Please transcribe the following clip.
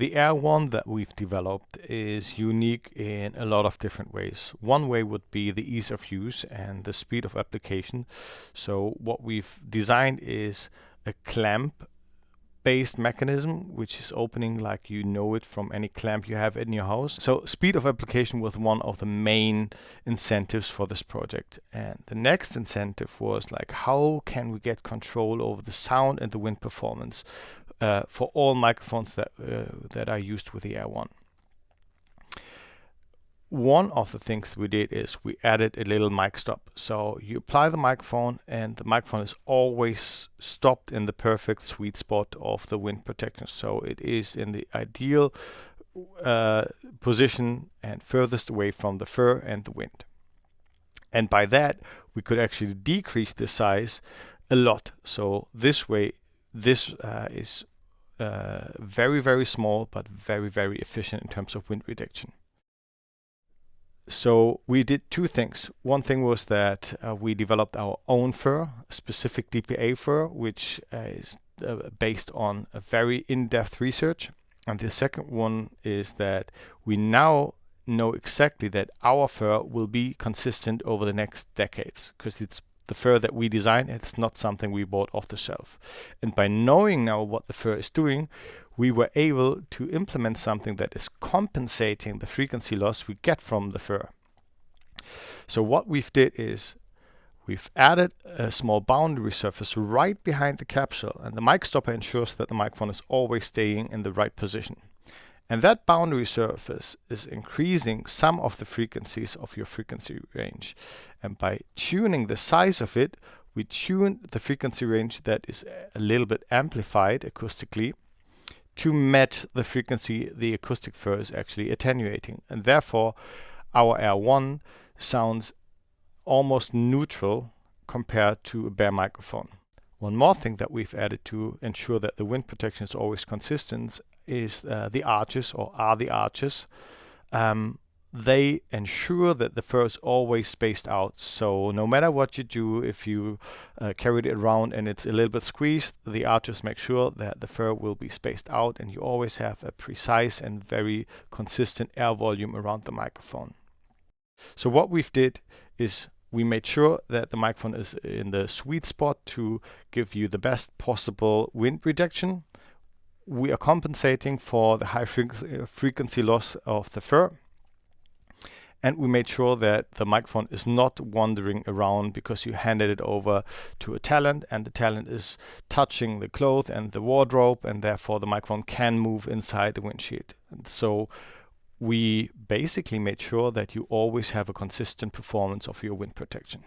The AIR1 that we've developed is unique in a lot of different ways. One way would be the ease of use and the speed of application. So what we've designed is a clamp-based mechanism, which is opening like you know it from any clamp you have in your house. So speed of application was one of the main incentives for this project. And the next incentive was like, how can we get control over the sound and the wind performance for all microphones that are used with the AIR1. One of the things we did is we added a little mic stop. So you apply the microphone and the microphone is always stopped in the perfect sweet spot of the wind protection. So it is in the ideal position and furthest away from the fur and the wind. And by that, we could actually decrease the size a lot. So this way, this is very, very small, but very, very efficient in terms of wind reduction. So we did two things. One thing was that we developed our own fur, a specific DPA fur, which is based on a very in-depth research. And the second one is that we now know exactly that our fur will be consistent over the next decades, because it's the fur that we design. It's not something we bought off the shelf. And by knowing now what the fur is doing, we were able to implement something that is compensating the frequency loss we get from the fur. So what we've did is we've added a small boundary surface right behind the capsule, and the mic stopper ensures that the microphone is always staying in the right position. And that boundary surface is increasing some of the frequencies of your frequency range. And by tuning the size of it, we tune the frequency range that is a little bit amplified acoustically to match the frequency the acoustic fur is actually attenuating. And therefore, our AIR1 sounds almost neutral compared to a bare microphone. One more thing that we've added to ensure that the wind protection is always consistent is the arches, or are the arches. They ensure that the fur is always spaced out. So no matter what you do, if you carry it around and it's a little bit squeezed, the arches make sure that the fur will be spaced out, and you always have a precise and very consistent air volume around the microphone. So what we've did is we made sure that the microphone is in the sweet spot to give you the best possible wind reduction. We are compensating for the high frequency loss of the fur. And we made sure that the microphone is not wandering around because you handed it over to a talent, and the talent is touching the clothes and the wardrobe, and therefore the microphone can move inside the windshield. And so we basically made sure that you always have a consistent performance of your wind protection.